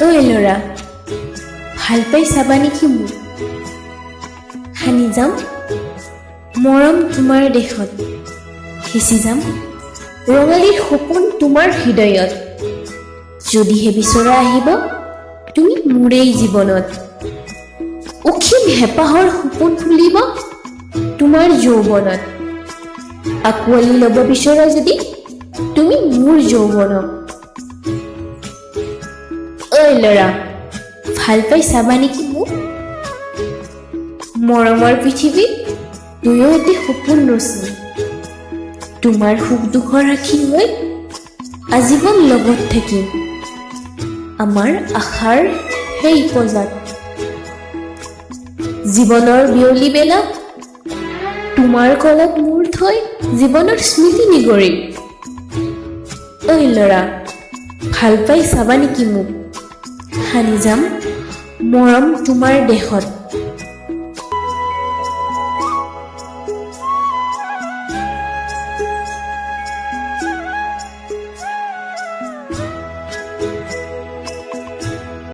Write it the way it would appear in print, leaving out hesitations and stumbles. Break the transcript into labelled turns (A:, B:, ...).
A: ঐ ল'ৰা, ভাল পাই চাবা নেকি মোক? সানি যাম মৰম তোমাৰ দেশত, সিঁচি যাম ৰঙালীৰ সপোন তোমাৰ হৃদয়ত। যদিহে বিচৰা আহিব তুমি মোৰেই জীৱনত, অসীম হেঁপাহৰ সপোন ফুলিব তোমাৰ যৌৱনত। আঁকোৱালি ল'ব বিচৰা যদি তুমি মোৰ যৌৱনক। ঐ ল'ৰা, ভাল পাই চাবা নেকি মোক? মৰমৰ পৃথিৱীত তুমিও এটি সপোন ৰচি, তোমাৰ সুখ দুখৰ ৰাখি হৈ আজীৱন লগত থাকিম আমাৰ আশাৰ সেই পজাত। জীৱনৰ বিয়লি বেলা তোমাৰ কোলত মূৰ থৈ জীৱনৰ স্মৃতি নিগৰিম। ঐ ল'ৰা, ভাল পাই চাবা নেকি মোক? সানি যাম মৰম তোমাৰ দেশত।